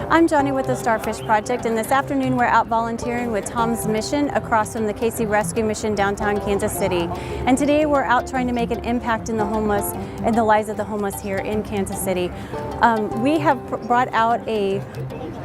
I'm Johnny with the Starfish Project, and this afternoon we're out volunteering with Tom's Mission across from the Casey Rescue Mission downtown Kansas City. And today we're out trying to make an impact in the homeless and the lives of the homeless here in Kansas City. We have brought out a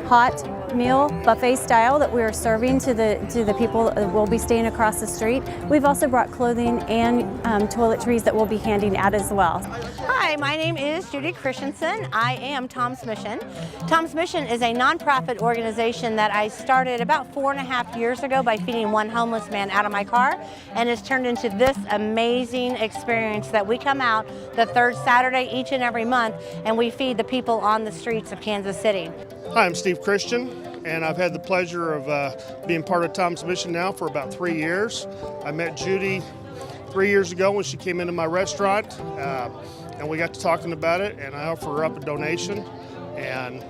hot meal buffet style that we are serving to the people that will be staying across the street. We've also brought clothing and toiletries that we'll be handing out as well. Hi, my name is Judy Christensen. I am Tom's Mission. Tom's Mission is a nonprofit organization that I started about 4.5 years ago by feeding one homeless man out of my car, and it's turned into this amazing experience that we come out the third Saturday each and every month and we feed the people on the streets of Kansas City. Hi, I'm Steve Christian, and I've had the pleasure of being part of Tom's Mission now for about 3 years. I met Judy 3 years ago when she came into my restaurant, and we got to talking about it, and I offered her up a donation, and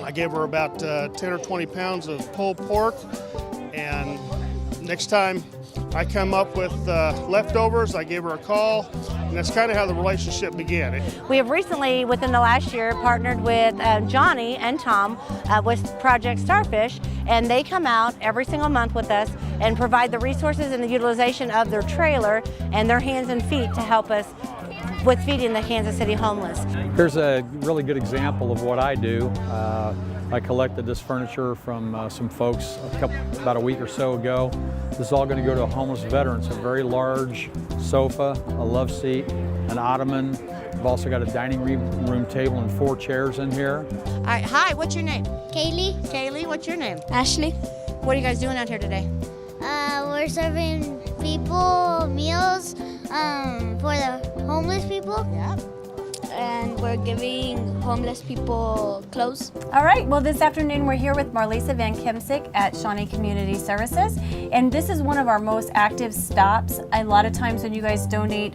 I gave her about 10 or 20 pounds of pulled pork, and next time I come up with leftovers, I gave her a call, and that's kind of how the relationship began. We have recently, within the last year, partnered with Johnny and Tom with Project Starfish, and they come out every single month with us and provide the resources and the utilization of their trailer and their hands and feet to help us with feeding the Kansas City homeless. Here's a really good example of what I do. I collected this furniture from some folks about a week or so ago. This is all going to go to a homeless veteran. It's a very large sofa, a love seat, an ottoman. We've also got a dining room table and 4 chairs in here. All right, hi, what's your name? Kaylee. Kaylee, what's your name? Ashley. What are you guys doing out here today? We're serving people meals for the homeless people. Yeah. And we're giving homeless people clothes. All right, well this afternoon we're here with Marlisa Van Kimsick at Shawnee Community Services, and this is one of our most active stops. A lot of times when you guys donate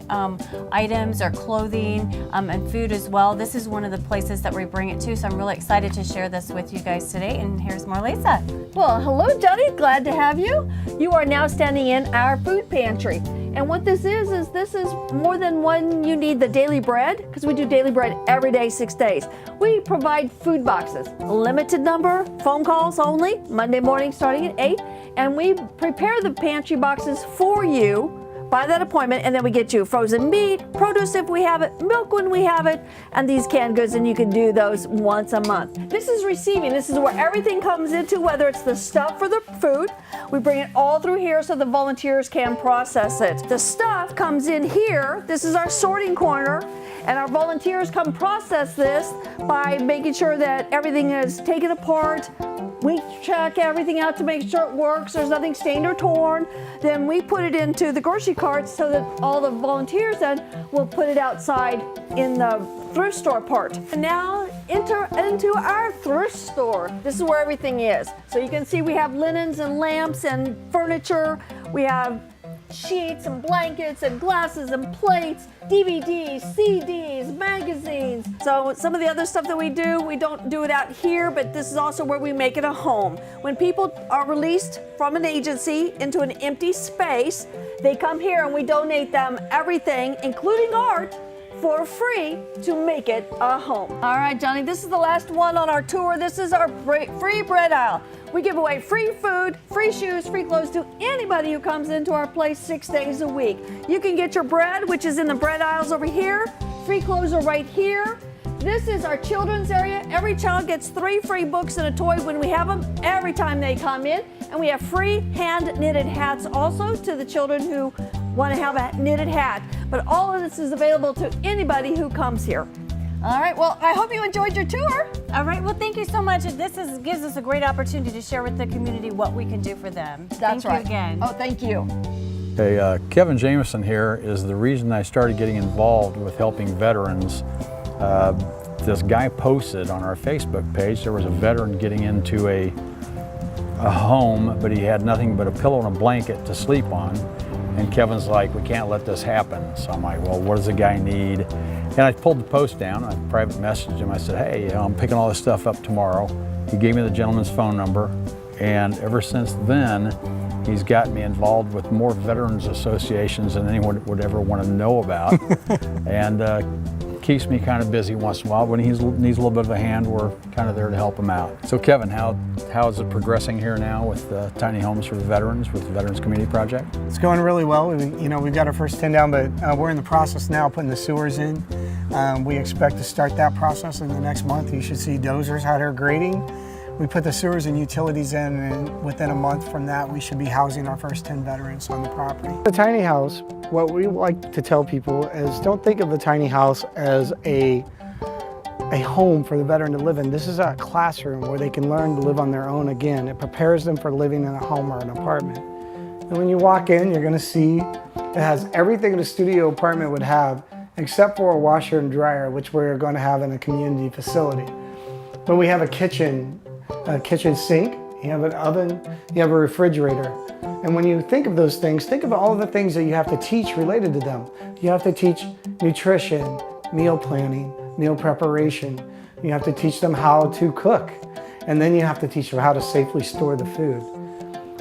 items or clothing and food as well, this is one of the places that we bring it to, so I'm really excited to share this with you guys today, and here's Marlisa. Well, hello Johnny, glad to have you. You are now standing in our food pantry. And what this is more than one. You need the daily bread, because we do daily bread every day, 6 days. We provide food boxes, limited number, phone calls only, Monday morning starting at 8. And we prepare the pantry boxes for you by that appointment, and then we get you frozen meat, produce if we have it, milk when we have it, and these canned goods, and you can do those once a month. This is receiving. This is where everything comes into, whether it's the stuff for the food. We bring it all through here so the volunteers can process it. The stuff comes in here. This is our sorting corner, and our volunteers come process this by making sure that everything is taken apart. We check everything out to make sure it works, there's nothing stained or torn. Then we put it into the grocery carts so that all the volunteers then will put it outside in the thrift store part. And now enter into our thrift store. This is where everything is. So you can see we have linens and lamps and furniture. We have sheets and blankets and glasses and plates, DVDs, CDs, magazines. So some of the other stuff that we don't do it out here, but this is also where we make it a home. When people are released from an agency into an empty space, they come here and we donate them everything, including art, for free to make it a home. All right, Johnny, this is the last one on our tour. This is our free bread aisle. We give away free food, free shoes, free clothes to anybody who comes into our place 6 days a week. You can get your bread, which is in the bread aisles over here. Free clothes are right here. This is our children's area. Every child gets 3 free books and a toy when we have them every time they come in. And we have free hand knitted hats also to the children who want to have a knitted hat. But all of this is available to anybody who comes here. All right, well, I hope you enjoyed your tour. All right, well thank you so much. This gives us a great opportunity to share with the community what we can do for them. That's right. Thank you again. Oh, thank you. Hey, Kevin Jameson here is the reason I started getting involved with helping veterans. This guy posted on our Facebook page there was a veteran getting into a home, but he had nothing but a pillow and a blanket to sleep on. And Kevin's like, we can't let this happen. So I'm like, well, what does the guy need? And I pulled the post down, I private messaged him. I said, hey, I'm picking all this stuff up tomorrow. He gave me the gentleman's phone number. And ever since then, he's got me involved with more veterans associations than anyone would ever want to know about. And keeps me kind of busy once in a while. When he needs a little bit of a hand, we're kind of there to help him out. So Kevin, how is it progressing here now with tiny homes for the veterans with the Veterans Community Project? It's going really well. We've got our first 10 down, but we're in the process now of putting the sewers in. We expect to start that process in the next month. You should see dozers out here grading. We put the sewers and utilities in, and within a month from that, we should be housing our first 10 veterans on the property. The tiny house, what we like to tell people is don't think of the tiny house as a home for the veteran to live in. This is a classroom where they can learn to live on their own again. It prepares them for living in a home or an apartment. And when you walk in, you're gonna see it has everything a studio apartment would have, except for a washer and dryer, which we're gonna have in a community facility. But we have a kitchen sink, you have an oven, you have a refrigerator. And when you think of those things, think of all of the things that you have to teach related to them. You have to teach nutrition, meal planning, meal preparation. You have to teach them how to cook. And then you have to teach them how to safely store the food.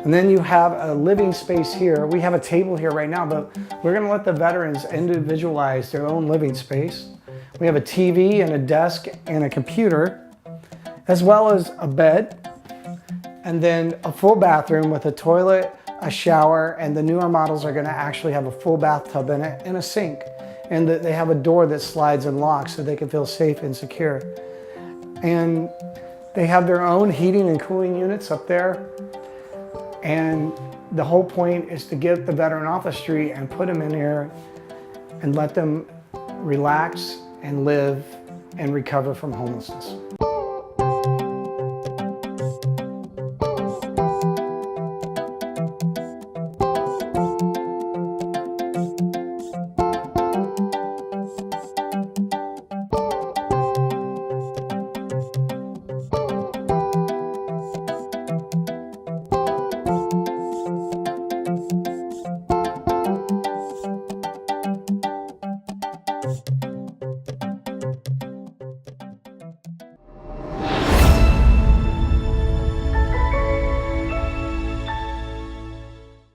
And then you have a living space here. We have a table here right now, but we're gonna let the veterans individualize their own living space. We have a TV and a desk and a computer, as well as a bed, and then a full bathroom with a toilet, a shower, and the newer models are gonna actually have a full bathtub in it and a sink. And they have a door that slides and locks so they can feel safe and secure. And they have their own heating and cooling units up there. And the whole point is to get the veteran off the street and put them in here and let them relax and live and recover from homelessness.